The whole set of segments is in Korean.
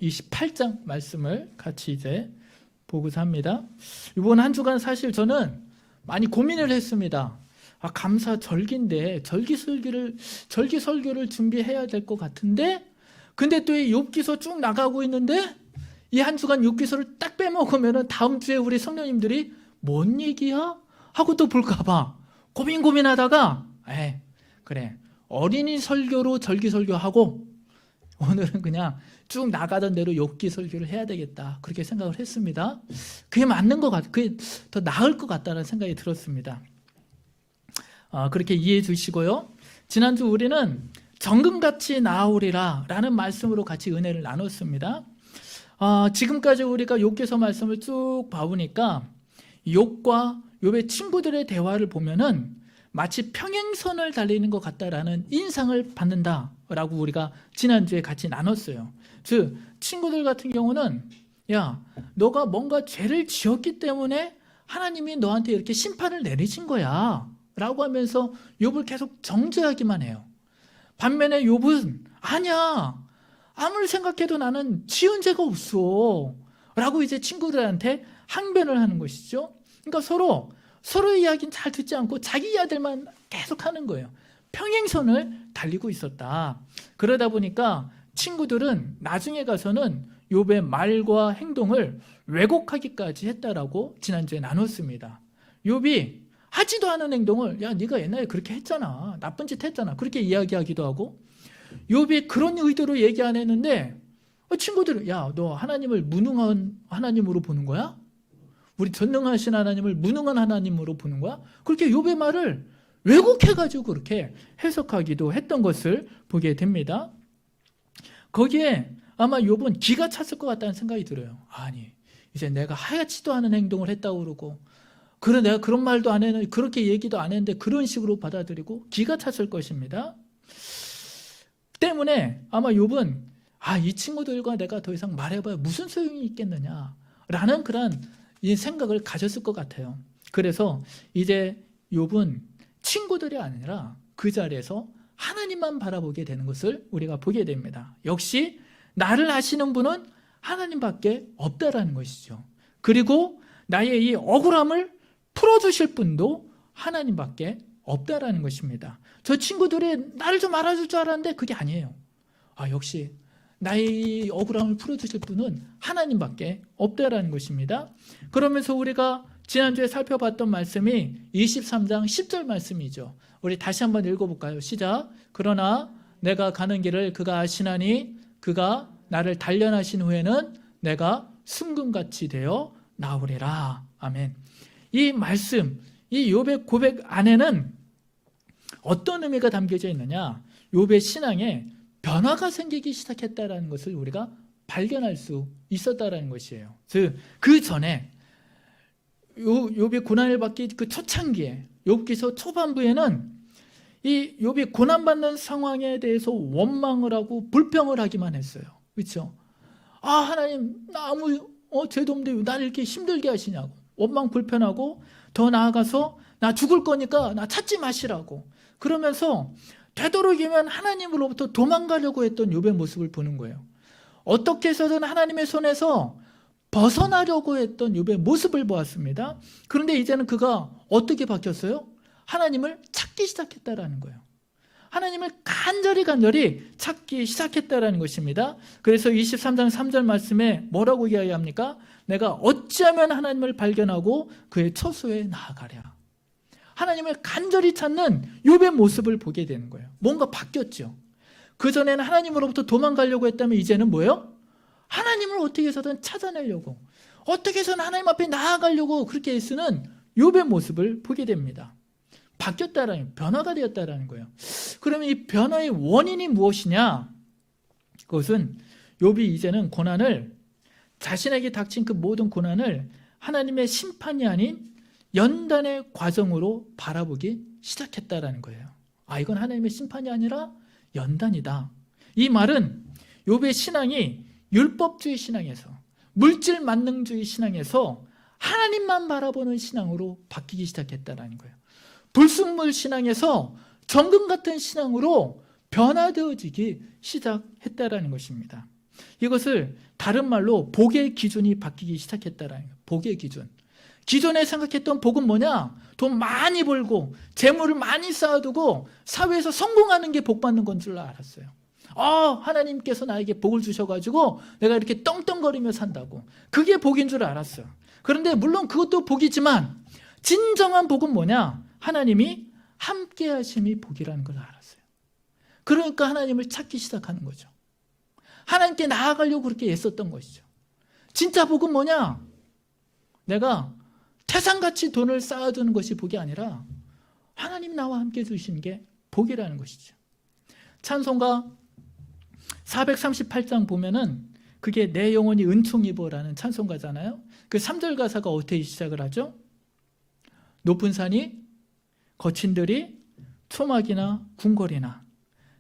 28장 말씀을 같이 이제 보고자 합니다. 이번 한 주간 사실 저는 많이 고민을 했습니다. 감사절기인데 절기 설교를 준비해야 될 것 같은데, 근데 또 이 욥기서 쭉 나가고 있는데 이 한 주간 욥기서를 딱 빼먹으면 다음 주에 우리 성령님들이 뭔 얘기야? 하고 또 볼까봐 고민하다가 그래, 어린이 설교로 절기 설교하고 오늘은 그냥 쭉 나가던 대로 욥기 설교를 해야 되겠다, 그렇게 생각을 했습니다. 그게 맞는 것 같아요. 그게 더 나을 것 같다는 생각이 들었습니다. 그렇게 이해해 주시고요. 지난주 우리는 정금같이 나아오리라 라는 말씀으로 같이 은혜를 나눴습니다. 지금까지 우리가 욥기서 말씀을 쭉 봐보니까 욥과 욥의 친구들의 대화를 보면은 마치 평행선을 달리는 것 같다라는 인상을 받는다라고 우리가 지난주에 같이 나눴어요. 즉 친구들 같은 경우는 야, 너가 뭔가 죄를 지었기 때문에 하나님이 너한테 이렇게 심판을 내리신 거야 라고 하면서 욥을 계속 정죄하기만 해요. 반면에 욥은 아니야, 아무리 생각해도 나는 지은 죄가 없어 라고 이제 친구들한테 항변을 하는 것이죠. 그러니까 서로의 이야기는 잘 듣지 않고 자기 이야기들만 계속 하는 거예요. 평행선을 달리고 있었다. 그러다 보니까 친구들은 나중에 가서는 욥의 말과 행동을 왜곡하기까지 했다라고 지난주에 나눴습니다. 욥이 하지도 않은 행동을 야, 네가 옛날에 그렇게 했잖아, 나쁜 짓 했잖아, 그렇게 이야기하기도 하고, 욥이 그런 의도로 얘기 안 했는데 친구들은 야, 너 하나님을 무능한 하나님으로 보는 거야? 우리 전능하신 하나님을 무능한 하나님으로 보는 거야? 그렇게 욥의 말을 왜곡해가지고 그렇게 해석하기도 했던 것을 보게 됩니다. 거기에 아마 욥은 기가 찼을 것 같다는 생각이 들어요. 아니, 이제 내가 하얗지도 않은 행동을 했다고 그러고, 그래 내가 그런 말도 안 했는데, 그렇게 얘기도 안 했는데 그런 식으로 받아들이고 기가 찼을 것입니다. 때문에 아마 욥은 이 친구들과 내가 더 이상 말해봐야 무슨 소용이 있겠느냐 라는 그런 이 생각을 가졌을 것 같아요. 그래서 이제 욥은 친구들이 아니라 그 자리에서 하나님만 바라보게 되는 것을 우리가 보게 됩니다. 역시 나를 아시는 분은 하나님밖에 없다라는 것이죠. 그리고 나의 이 억울함을 풀어주실 분도 하나님밖에 없다라는 것입니다. 저 친구들이 나를 좀 알아줄 줄 알았는데 그게 아니에요. 역시 나의 억울함을 풀어주실 분은 하나님밖에 없다라는 것입니다. 그러면서 우리가 지난주에 살펴봤던 말씀이 23장 10절 말씀이죠. 우리 다시 한번 읽어볼까요? 시작. 그러나 내가 가는 길을 그가 아시나니 그가 나를 단련하신 후에는 내가 순금같이 되어 나오리라. 아멘. 이 말씀, 이 욥의 고백 안에는 어떤 의미가 담겨져 있느냐? 욥의 신앙에 변화가 생기기 시작했다는 것을 우리가 발견할 수 있었다는 것이에요. 그 전에 욥이 고난을 받기 그 초창기에 욥기서 초반부에는 이 욥이 고난받는 상황에 대해서 원망을 하고 불평을 하기만 했어요. 그렇죠? 하나님, 나 아무 죄도 없는데 왜 나를 이렇게 힘들게 하시냐고 원망 불평하고, 더 나아가서 나 죽을 거니까 나 찾지 마시라고 그러면서 되도록이면 하나님으로부터 도망가려고 했던 욥의 모습을 보는 거예요. 어떻게 해서든 하나님의 손에서 벗어나려고 했던 욥의 모습을 보았습니다. 그런데 이제는 그가 어떻게 바뀌었어요? 하나님을 찾기 시작했다라는 거예요. 하나님을 간절히 찾기 시작했다라는 것입니다. 그래서 23장 3절 말씀에 뭐라고 이야기합니까? 내가 어찌하면 하나님을 발견하고 그의 처소에 나아가랴. 하나님을 간절히 찾는 욥의 모습을 보게 되는 거예요. 뭔가 바뀌었죠. 그전에는 하나님으로부터 도망가려고 했다면 이제는 뭐예요? 하나님을 어떻게 해서든 찾아내려고, 어떻게 해서든 하나님 앞에 나아가려고 그렇게 애쓰는 욥의 모습을 보게 됩니다. 바뀌었다라는, 변화가 되었다라는 거예요. 그러면 이 변화의 원인이 무엇이냐? 그것은 욥이 이제는 고난을, 자신에게 닥친 그 모든 고난을 하나님의 심판이 아닌 연단의 과정으로 바라보기 시작했다라는 거예요. 이건 하나님의 심판이 아니라 연단이다. 이 말은 욥의 신앙이 율법주의 신앙에서, 물질 만능주의 신앙에서 하나님만 바라보는 신앙으로 바뀌기 시작했다라는 거예요. 불순물 신앙에서 정금 같은 신앙으로 변화되어지기 시작했다라는 것입니다. 이것을 다른 말로 복의 기준이 바뀌기 시작했다라는 거예요. 복의 기준. 기존에 생각했던 복은 뭐냐? 돈 많이 벌고 재물을 많이 쌓아두고 사회에서 성공하는 게 복 받는 건 줄 알았어요. 하나님께서 나에게 복을 주셔가지고 내가 이렇게 떵떵거리며 산다고. 그게 복인 줄 알았어요. 그런데 물론 그것도 복이지만 진정한 복은 뭐냐? 하나님이 함께 하심이 복이라는 걸 알았어요. 그러니까 하나님을 찾기 시작하는 거죠. 하나님께 나아가려고 그렇게 애썼던 것이죠. 진짜 복은 뭐냐? 내가 태산같이 돈을 쌓아두는 것이 복이 아니라 하나님 나와 함께 주시는 게 복이라는 것이죠. 찬송가 438장 보면은 그게 내 영혼이 은총 입어라는 찬송가잖아요. 그 3절 가사가 어떻게 시작을 하죠? 높은 산이 거친 들이 초막이나 궁궐이나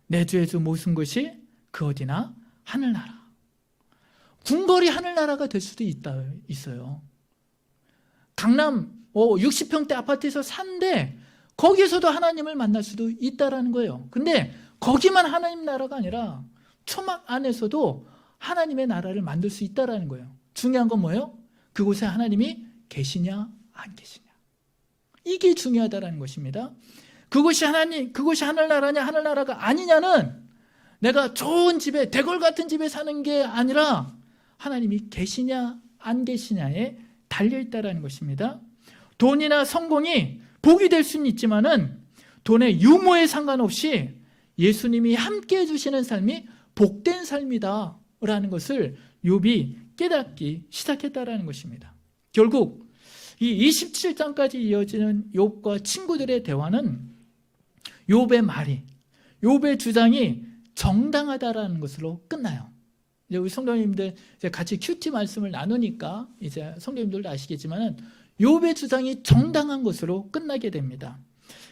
내 주의 주 모든 것이 그 어디나 하늘나라. 궁궐이 하늘나라가 될 수도 있어요. 강남 60평대 아파트에서 사는데 거기에서도 하나님을 만날 수도 있다라는 거예요. 근데 거기만 하나님 나라가 아니라 초막 안에서도 하나님의 나라를 만들 수 있다라는 거예요. 중요한 건 뭐예요? 그곳에 하나님이 계시냐 안 계시냐. 이게 중요하다라는 것입니다. 그곳이 하늘나라냐 하늘나라가 아니냐는 내가 좋은 집에 대궐 같은 집에 사는 게 아니라 하나님이 계시냐 안 계시냐에 달려있다라는 것입니다. 돈이나 성공이 복이 될 수는 있지만은 돈의 유무에 상관없이 예수님이 함께 해주시는 삶이 복된 삶이다 라는 것을 욥이 깨닫기 시작했다라는 것입니다. 결국 이 27장까지 이어지는 욥과 친구들의 대화는 욥의 말이, 욥의 주장이 정당하다라는 것으로 끝나요. 이제 우리 성도님들 같이 큐티 말씀을 나누니까 이제 성도님들도 아시겠지만은 욥의 주장이 정당한 것으로 끝나게 됩니다.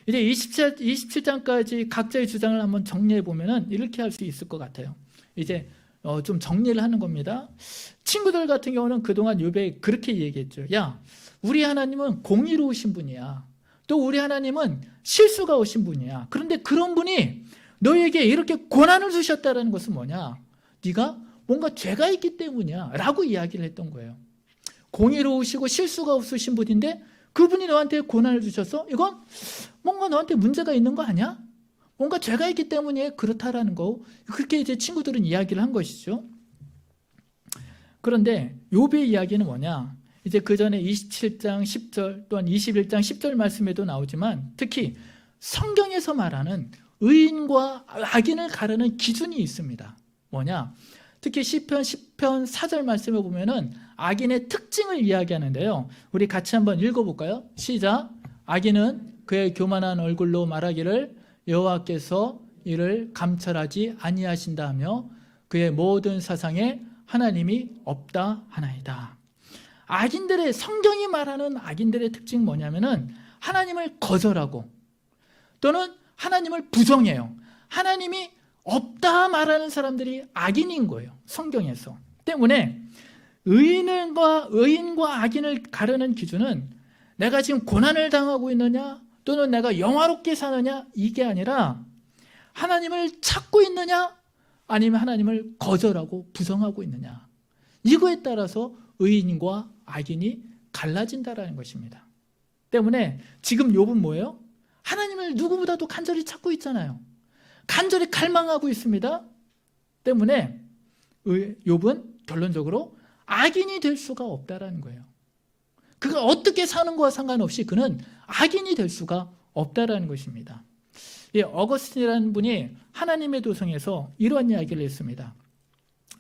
이제 27장까지 각자의 주장을 한번 정리해 보면은 이렇게 할 수 있을 것 같아요. 이제 좀 정리를 하는 겁니다. 친구들 같은 경우는 그동안 욥에 그렇게 얘기했죠. 야, 우리 하나님은 공의로우신 분이야. 또 우리 하나님은 실수가 오신 분이야. 그런데 그런 분이 너에게 이렇게 고난을 주셨다는 것은 뭐냐? 네가 뭔가 죄가 있기 때문이야 라고 이야기를 했던 거예요. 공의로우시고 실수가 없으신 분인데 그분이 너한테 고난을 주셔서 이건 뭔가 너한테 문제가 있는 거 아니야? 뭔가 죄가 있기 때문에 그렇다라는 거. 그렇게 이제 친구들은 이야기를 한 것이죠. 그런데 욥의 이야기는 뭐냐? 이제 그 전에 27장 10절 또한 21장 10절 말씀에도 나오지만 특히 성경에서 말하는 의인과 악인을 가르는 기준이 있습니다. 뭐냐? 특히 시편 10편 4절 말씀에 보면은 악인의 특징을 이야기하는데요. 우리 같이 한번 읽어볼까요? 시작. 악인은 그의 교만한 얼굴로 말하기를 여호와께서 이를 감찰하지 아니하신다 하며 그의 모든 사상에 하나님이 없다 하나이다. 악인들의, 성경이 말하는 악인들의 특징이 뭐냐면은 하나님을 거절하고 또는 하나님을 부정해요. 하나님이 없다 말하는 사람들이 악인인 거예요. 성경에서. 때문에 의인과 악인을 가르는 기준은 내가 지금 고난을 당하고 있느냐 또는 내가 영화롭게 사느냐 이게 아니라 하나님을 찾고 있느냐 아니면 하나님을 거절하고 부정하고 있느냐. 이거에 따라서 의인과 악인이 갈라진다라는 것입니다. 때문에 지금 욥은 뭐예요? 하나님을 누구보다도 간절히 찾고 있잖아요. 간절히 갈망하고 있습니다. 때문에 욥은 결론적으로 악인이 될 수가 없다라는 거예요. 그가 어떻게 사는 것과 상관없이 그는 악인이 될 수가 없다라는 것입니다. 어거스틴이라는 분이 하나님의 도성에서 이러한 이야기를 했습니다.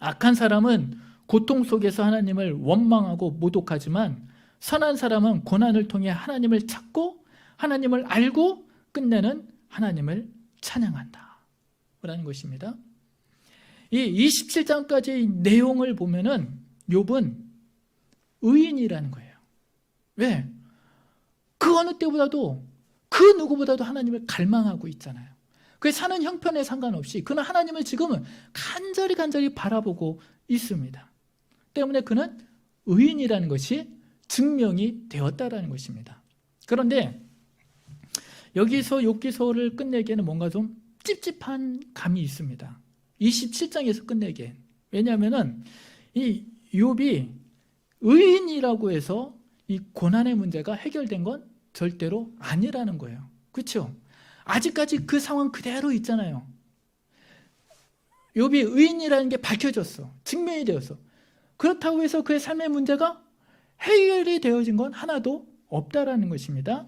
악한 사람은 고통 속에서 하나님을 원망하고 모독하지만 선한 사람은 고난을 통해 하나님을 찾고 하나님을 알고 끝내는 하나님을 찬양한다 라는 것입니다. 이 27장까지의 내용을 보면은 욥은 의인이라는 거예요. 왜? 그 어느 때보다도 그 누구보다도 하나님을 갈망하고 있잖아요. 그 사는 형편에 상관없이 그는 하나님을 지금은 간절히 바라보고 있습니다. 때문에 그는 의인이라는 것이 증명이 되었다라는 것입니다. 그런데 여기서 욥기서를 끝내기에는 뭔가 좀 찝찝한 감이 있습니다. 27장에서 끝내기엔. 왜냐하면은 이 욥이 의인이라고 해서 이 고난의 문제가 해결된 건 절대로 아니라는 거예요. 그렇죠? 아직까지 그 상황 그대로 있잖아요. 욥이 의인이라는 게 밝혀졌어. 증명이 되었어. 그렇다고 해서 그의 삶의 문제가 해결이 되어진 건 하나도 없다라는 것입니다.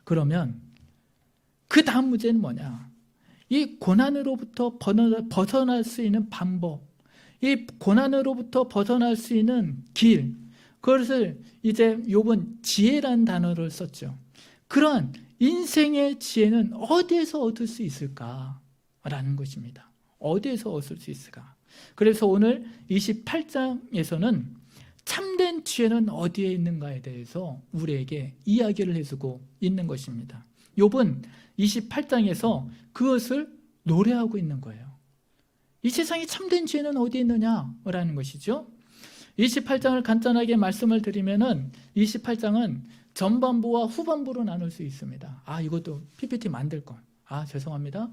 그러면 그 다음 문제는 뭐냐? 이 고난으로부터 벗어날 수 있는 방법, 이 고난으로부터 벗어날 수 있는 길, 그것을 이제 욥은 지혜라는 단어를 썼죠. 그런 인생의 지혜는 어디에서 얻을 수 있을까라는 것입니다. 어디에서 얻을 수 있을까? 그래서 오늘 28장에서는 참된 지혜는 어디에 있는가에 대해서 우리에게 이야기를 해주고 있는 것입니다. 욥은 28장에서 그것을 노래하고 있는 거예요. 이 세상에 참된 지혜는 어디에 있느냐라는 것이죠. 28장을 간단하게 말씀을 드리면은 28장은 전반부와 후반부로 나눌 수 있습니다. 이것도 PPT 만들 거. 죄송합니다.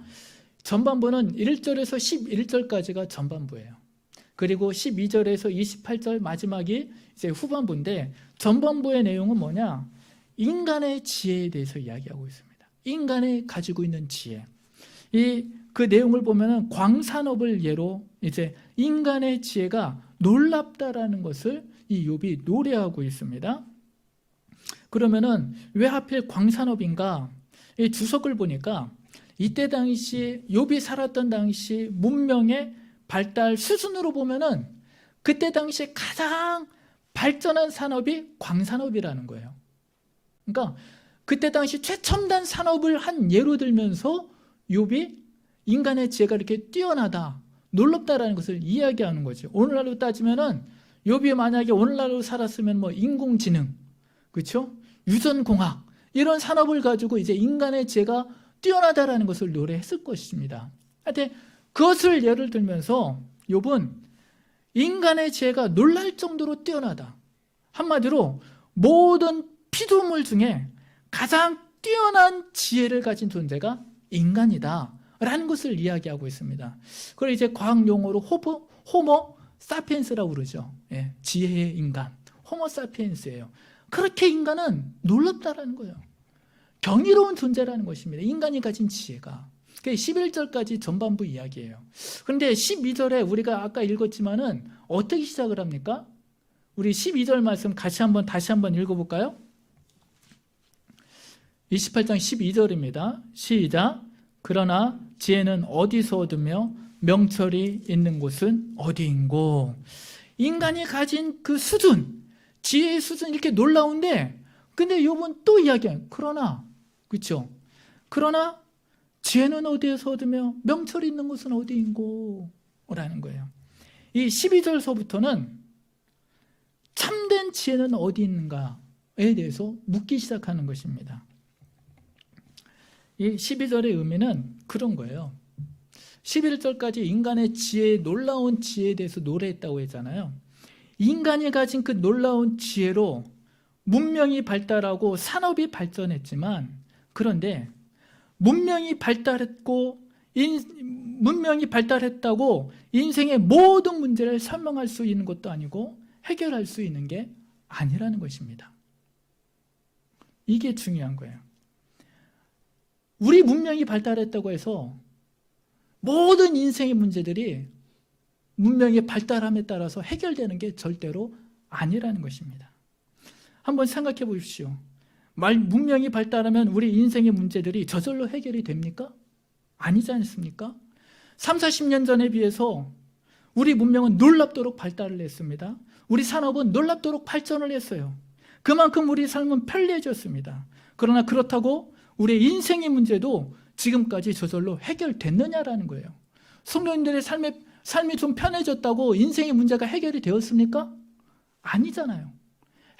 전반부는 1절에서 11절까지가 전반부예요. 그리고 12절에서 28절 마지막이 이제 후반부인데, 전반부의 내용은 뭐냐? 인간의 지혜에 대해서 이야기하고 있습니다. 인간이 가지고 있는 지혜. 그 내용을 보면은 광산업을 예로 이제 인간의 지혜가 놀랍다라는 것을 이 욥이 노래하고 있습니다. 그러면은 왜 하필 광산업인가? 이 주석을 보니까 이때 당시 욥이 살았던 당시 문명의 발달 수준으로 보면은 그때 당시 가장 발전한 산업이 광산업이라는 거예요. 그러니까 그때 당시 최첨단 산업을 한 예로 들면서 욥이 인간의 지혜가 이렇게 뛰어나다, 놀랍다라는 것을 이야기하는 거죠. 오늘날로 따지면은 욥이 만약에 오늘날로 살았으면 뭐 인공지능, 그렇죠? 유전공학 이런 산업을 가지고 이제 인간의 지혜가 뛰어나다라는 것을 노래했을 것입니다. 하여튼 그것을 예를 들면서 욥은 인간의 지혜가 놀랄 정도로 뛰어나다. 한마디로 모든 피조물 중에 가장 뛰어난 지혜를 가진 존재가 인간이다 라는 것을 이야기하고 있습니다. 그걸 이제 과학 용어로 호모 사피엔스라고 그러죠. 지혜의 인간, 호모 사피엔스예요. 그렇게 인간은 놀랍다라는 거예요. 경이로운 존재라는 것입니다. 인간이 가진 지혜가. 11절까지 전반부 이야기예요. 그런데 12절에 우리가 아까 읽었지만은 어떻게 시작을 합니까? 우리 12절 말씀 다시 한번 읽어볼까요? 28장 12절입니다. 시작. 그러나 지혜는 어디서 얻으며 명철이 있는 곳은 어디인고. 인간이 가진 그 수준, 지혜의 수준 이렇게 놀라운데, 근데 욥은 또 이야기해요. 그러나, 그렇죠? 그러나 지혜는 어디에서 얻으며 명철이 있는 곳은 어디인고 라는 거예요. 이 12절서부터는 참된 지혜는 어디 있는가에 대해서 묻기 시작하는 것입니다. 이 12절의 의미는 그런 거예요. 11절까지 인간의 지혜, 놀라운 지혜에 대해서 노래했다고 했잖아요. 인간이 가진 그 놀라운 지혜로 문명이 발달하고 산업이 발전했지만, 그런데 문명이 발달했다고 인생의 모든 문제를 설명할 수 있는 것도 아니고 해결할 수 있는 게 아니라는 것입니다. 이게 중요한 거예요. 우리 문명이 발달했다고 해서 모든 인생의 문제들이 문명의 발달함에 따라서 해결되는 게 절대로 아니라는 것입니다. 한번 생각해 보십시오. 문명이 발달하면 우리 인생의 문제들이 저절로 해결이 됩니까? 아니지 않습니까? 30-40년 전에 비해서 우리 문명은 놀랍도록 발달을 했습니다. 우리 산업은 놀랍도록 발전을 했어요. 그만큼 우리 삶은 편리해졌습니다. 그러나 그렇다고 우리의 인생의 문제도 지금까지 저절로 해결됐느냐라는 거예요. 성도님들의 삶이 좀 편해졌다고 인생의 문제가 해결이 되었습니까? 아니잖아요.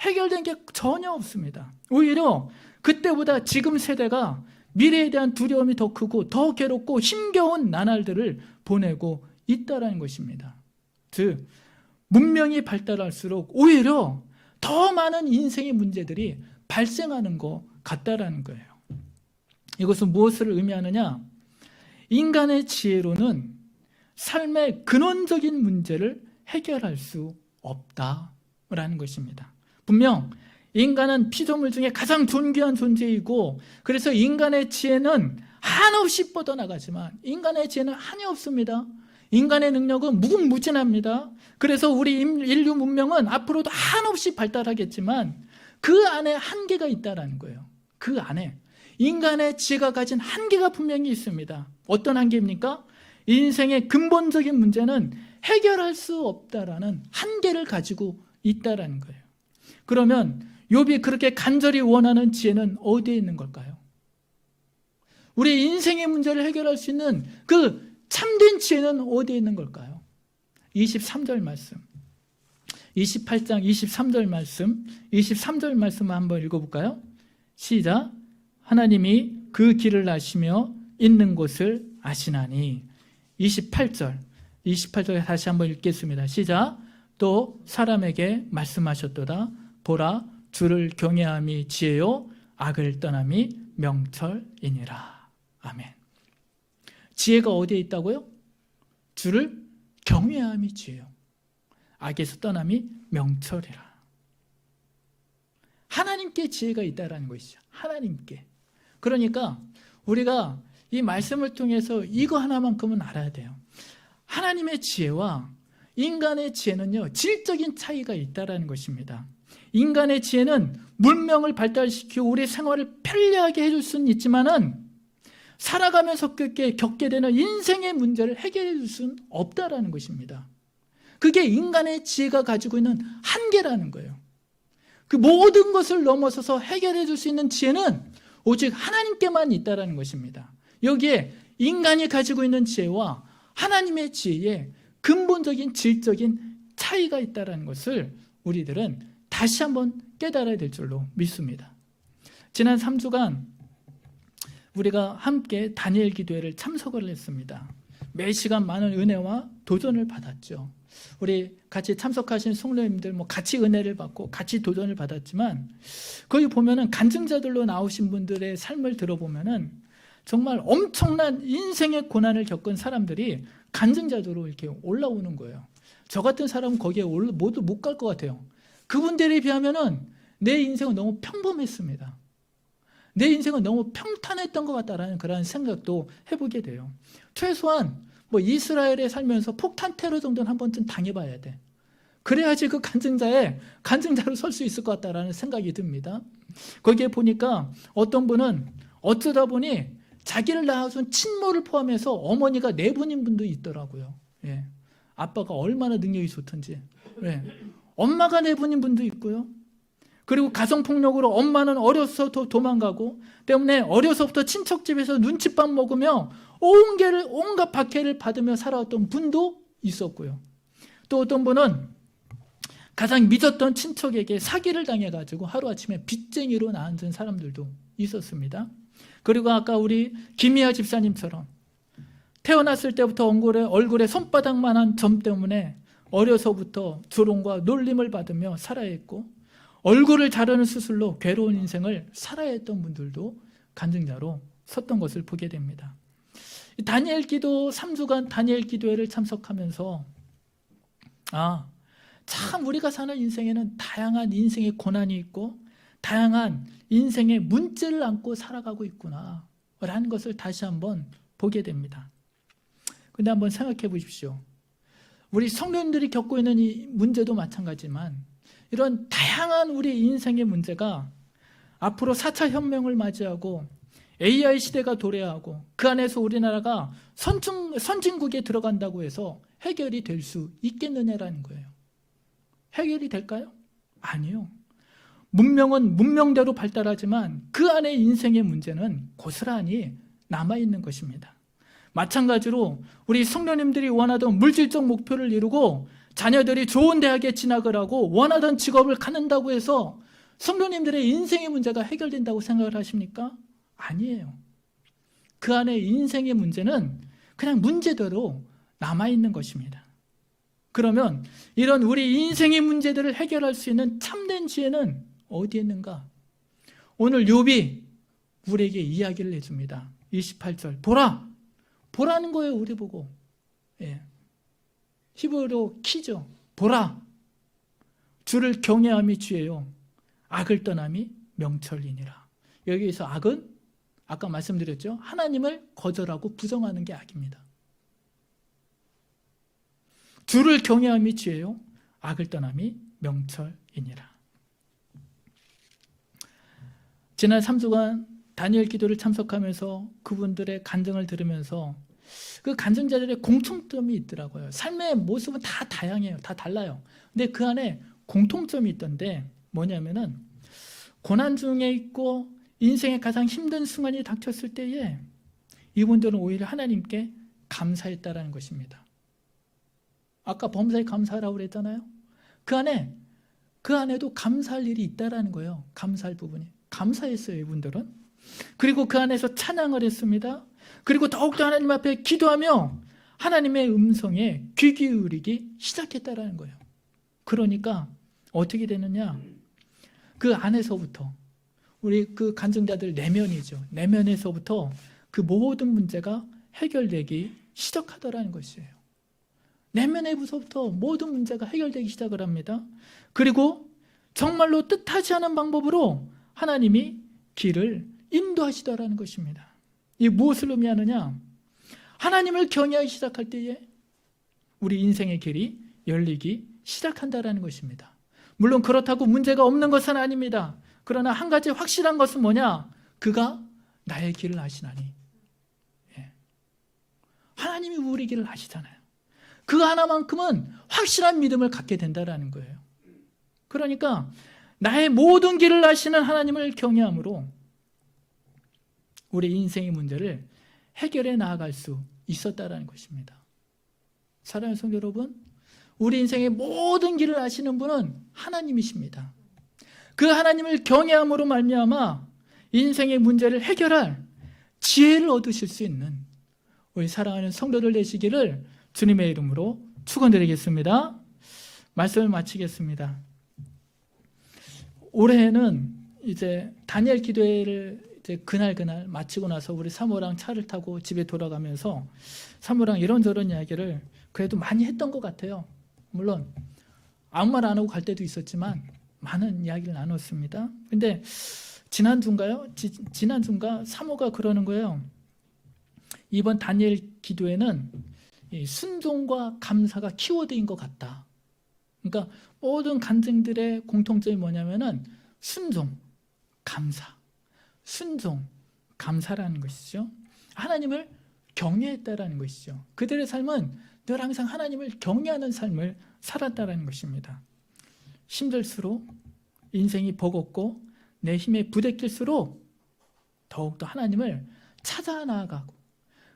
해결된 게 전혀 없습니다. 오히려 그때보다 지금 세대가 미래에 대한 두려움이 더 크고 더 괴롭고 힘겨운 나날들을 보내고 있다는 것입니다. 즉 문명이 발달할수록 오히려 더 많은 인생의 문제들이 발생하는 것 같다라는 거예요. 이것은 무엇을 의미하느냐? 인간의 지혜로는 삶의 근원적인 문제를 해결할 수 없다라는 것입니다. 분명 인간은 피조물 중에 가장 존귀한 존재이고, 그래서 인간의 지혜는 한없이 뻗어나가지만 인간의 지혜는 한이 없습니다. 인간의 능력은 무궁무진합니다. 그래서 우리 인류 문명은 앞으로도 한없이 발달하겠지만 그 안에 한계가 있다는 거예요. 그 안에 인간의 지혜가 가진 한계가 분명히 있습니다. 어떤 한계입니까? 인생의 근본적인 문제는 해결할 수 없다라는 한계를 가지고 있다는 거예요. 그러면 욥이 그렇게 간절히 원하는 지혜는 어디에 있는 걸까요? 우리 인생의 문제를 해결할 수 있는 그 참된 지혜는 어디에 있는 걸까요? 23절 말씀, 28장 23절 말씀, 23절 말씀 한번 읽어볼까요? 시작. 하나님이 그 길을 아시며 있는 곳을 아시나니. 28절 다시 한번 읽겠습니다. 시작. 또 사람에게 말씀하셨도다. 보라, 주를 경외함이 지혜요 악을 떠남이 명철이니라. 아멘. 지혜가 어디에 있다고요? 주를 경외함이 지혜요 악에서 떠남이 명철이라. 하나님께 지혜가 있다라는 것이죠. 하나님께. 그러니까 우리가 이 말씀을 통해서 이거 하나만큼은 알아야 돼요. 하나님의 지혜와 인간의 지혜는요, 질적인 차이가 있다라는 것입니다. 인간의 지혜는 문명을 발달시키고 우리 생활을 편리하게 해줄 수는 있지만은 살아가면서 겪게 되는 인생의 문제를 해결해 줄 수는 없다라는 것입니다. 그게 인간의 지혜가 가지고 있는 한계라는 거예요. 그 모든 것을 넘어서서 해결해 줄 수 있는 지혜는 오직 하나님께만 있다라는 것입니다. 여기에 인간이 가지고 있는 지혜와 하나님의 지혜에 근본적인 질적인 차이가 있다는 것을 우리들은 다시 한번 깨달아야 될 줄로 믿습니다. 지난 3주간 우리가 함께 다니엘 기도회를 참석을 했습니다. 매 시간 많은 은혜와 도전을 받았죠. 우리 같이 참석하신 성도님들 같이 은혜를 받고 같이 도전을 받았지만, 거기 보면은 간증자들로 나오신 분들의 삶을 들어보면은 정말 엄청난 인생의 고난을 겪은 사람들이 간증자들로 이렇게 올라오는 거예요. 저 같은 사람은 거기에 모두 못 갈 것 같아요. 그분들에 비하면은 내 인생은 너무 평범했습니다. 내 인생은 너무 평탄했던 것 같다라는 그런 생각도 해보게 돼요. 최소한 이스라엘에 살면서 폭탄 테러 정도는 한 번쯤 당해봐야 돼. 그래야지 그 간증자로 설 수 있을 것 같다라는 생각이 듭니다. 거기에 보니까 어떤 분은 어쩌다 보니 자기를 낳아준 친모를 포함해서 어머니가 4분인 분도 있더라고요. 예. 아빠가 얼마나 능력이 좋든지. 예. 엄마가 4분인 분도 있고요. 그리고 가정폭력으로 엄마는 어려서부터 도망가고, 때문에 어려서부터 친척집에서 눈칫밥 먹으며 온갖 박해를 받으며 살아왔던 분도 있었고요. 또 어떤 분은 가장 믿었던 친척에게 사기를 당해가지고 하루아침에 빚쟁이로 나앉은 사람들도 있었습니다. 그리고 아까 우리 김희아 집사님처럼 태어났을 때부터 얼굴에 손바닥만한 점 때문에 어려서부터 조롱과 놀림을 받으며 살아야 했고, 얼굴을 자르는 수술로 괴로운 인생을 살아야 했던 분들도 간증자로 섰던 것을 보게 됩니다. 다니엘 기도 3주간 다니엘 기도회를 참석하면서 참 우리가 사는 인생에는 다양한 인생의 고난이 있고 다양한 인생의 문제를 안고 살아가고 있구나 라는 것을 다시 한번 보게 됩니다. 근데 한번 생각해 보십시오. 우리 성도님들이 겪고 있는 이 문제도 마찬가지지만 이런 다양한 우리 인생의 문제가 앞으로 4차 혁명을 맞이하고 AI 시대가 도래하고 그 안에서 우리나라가 선진국에 들어간다고 해서 해결이 될 수 있겠느냐라는 거예요. 해결이 될까요? 아니요. 문명은 문명대로 발달하지만 그 안에 인생의 문제는 고스란히 남아있는 것입니다. 마찬가지로 우리 성도님들이 원하던 물질적 목표를 이루고 자녀들이 좋은 대학에 진학을 하고 원하던 직업을 갖는다고 해서 성도님들의 인생의 문제가 해결된다고 생각을 하십니까? 아니에요. 그 안에 인생의 문제는 그냥 문제대로 남아있는 것입니다. 그러면 이런 우리 인생의 문제들을 해결할 수 있는 참된 지혜는 어디에 있는가? 오늘 욥이 우리에게 이야기를 해줍니다. 28절 보라는 거예요. 우리 보고. 예. 히브리어 키죠. 보라, 주를 경외함이 지혜요, 악을 떠남이 명철이니라. 여기에서 악은 아까 말씀드렸죠. 하나님을 거절하고 부정하는 게 악입니다. 주를 경외함이 지혜요, 악을 떠남이 명철이니라. 지난 3주간 다니엘 기도를 참석하면서 그분들의 간증을 들으면서 그 간증자들의 공통점이 있더라고요. 삶의 모습은 다 다양해요. 다 달라요. 근데 그 안에 공통점이 있던데 뭐냐면은 고난 중에 있고 인생의 가장 힘든 순간이 닥쳤을 때에 이분들은 오히려 하나님께 감사했다라는 것입니다. 아까 범사에 감사하라고 그랬잖아요. 그 안에도 감사할 일이 있다라는 거예요. 감사할 부분이. 감사했어요, 이분들은. 그리고 그 안에서 찬양을 했습니다. 그리고 더욱더 하나님 앞에 기도하며 하나님의 음성에 귀 기울이기 시작했다라는 거예요. 그러니까 어떻게 되느냐? 그 안에서부터 우리 그 간증자들 내면이죠. 내면에서부터 그 모든 문제가 해결되기 시작하더라는 것이에요. 내면에서부터 모든 문제가 해결되기 시작을 합니다. 그리고 정말로 뜻하지 않은 방법으로 하나님이 길을 인도하시더라는 것입니다. 이게 무엇을 의미하느냐? 하나님을 경외하기 시작할 때에 우리 인생의 길이 열리기 시작한다라는 것입니다. 물론 그렇다고 문제가 없는 것은 아닙니다. 그러나 한 가지 확실한 것은 뭐냐? 그가 나의 길을 아시나니. 하나님이 우리 길을 아시잖아요. 그 하나만큼은 확실한 믿음을 갖게 된다라는 거예요. 그러니까 나의 모든 길을 아시는 하나님을 경외함으로 우리 인생의 문제를 해결해 나아갈 수 있었다라는 것입니다. 사랑하는 성도 여러분, 우리 인생의 모든 길을 아시는 분은 하나님이십니다. 그 하나님을 경외함으로 말미암아 인생의 문제를 해결할 지혜를 얻으실 수 있는 우리 사랑하는 성도들 되시기를 주님의 이름으로 축원드리겠습니다. 말씀을 마치겠습니다. 올해는 이제 다니엘 기도회를 이제 그날 마치고 나서 우리 사모랑 차를 타고 집에 돌아가면서 사모랑 이런저런 이야기를 그래도 많이 했던 것 같아요. 물론 아무 말 안 하고 갈 때도 있었지만 많은 이야기를 나눴습니다. 근데 지난주인가 사모가 그러는 거예요. 이번 다니엘 기도회는 이 순종과 감사가 키워드인 것 같다. 그러니까 모든 간증들의 공통점이 뭐냐면은 순종, 감사, 순종, 감사라는 것이죠. 하나님을 경외했다라는 것이죠. 그들의 삶은 늘 항상 하나님을 경외하는 삶을 살았다라는 것입니다. 힘들수록 인생이 버겁고 내 힘에 부대낄수록 더욱더 하나님을 찾아 나아가고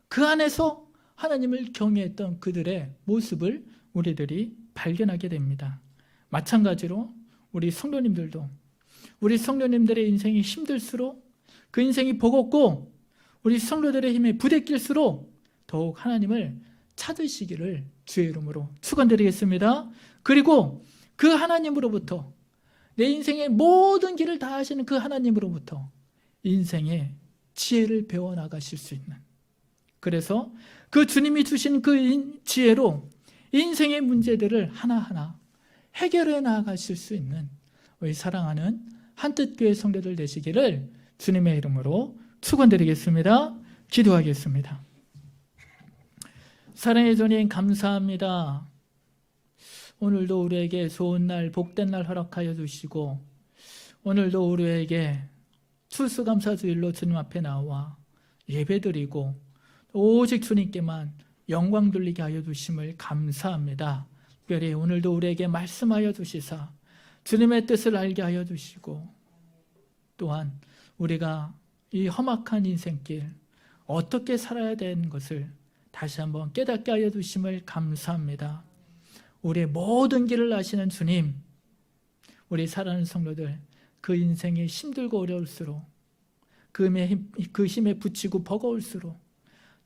그 안에서 하나님을 경외했던 그들의 모습을 우리들이 발견하게 됩니다. 마찬가지로 우리 성도님들도 우리 성도님들의 인생이 힘들수록 그 인생이 버겁고 우리 성도들의 힘에 부대낄수록 더욱 하나님을 찾으시기를 주의 이름으로 축원드리겠습니다. 그리고 그 하나님으로부터 내 인생의 모든 길을 다 하시는 그 하나님으로부터 인생의 지혜를 배워나가실 수 있는, 그래서 그 주님이 주신 그 지혜로 인생의 문제들을 하나하나 해결해 나가실 수 있는 우리 사랑하는 한뜻교회 성도들 되시기를 주님의 이름으로 축원드리겠습니다. 기도하겠습니다. 사랑의 주님 감사합니다. 오늘도 우리에게 좋은 날, 복된 날 허락하여 주시고 오늘도 우리에게 추수감사주일로 주님 앞에 나와 예배드리고 오직 주님께만 영광 돌리게 하여 주심을 감사합니다. 특별히 오늘도 우리에게 말씀하여 주시사 주님의 뜻을 알게 하여 주시고 또한 우리가 이 험악한 인생길 어떻게 살아야 되는 것을 다시 한번 깨닫게 하여 주심을 감사합니다. 우리의 모든 길을 아시는 주님, 우리 사랑하는 성도들 그 인생이 힘들고 어려울수록 그 힘에 부치고 버거울수록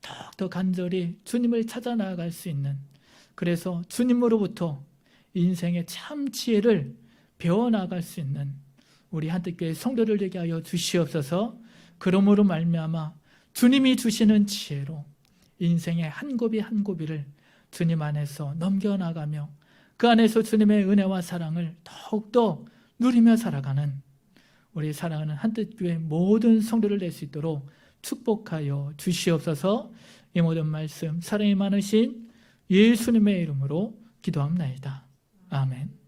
더욱더 간절히 주님을 찾아 나아갈 수 있는, 그래서 주님으로부터 인생의 참 지혜를 배워나갈 수 있는 우리 한뜻교회 성도들 되게 하여 주시옵소서. 그러므로 말미암아 주님이 주시는 지혜로 인생의 한 고비 한 고비를 주님 안에서 넘겨나가며 그 안에서 주님의 은혜와 사랑을 더욱더 누리며 살아가는 우리 사랑하는 한뜻교회 모든 성도를 낼 수 있도록 축복하여 주시옵소서. 이 모든 말씀 사랑이 많으신 예수님의 이름으로 기도합나이다. 아멘.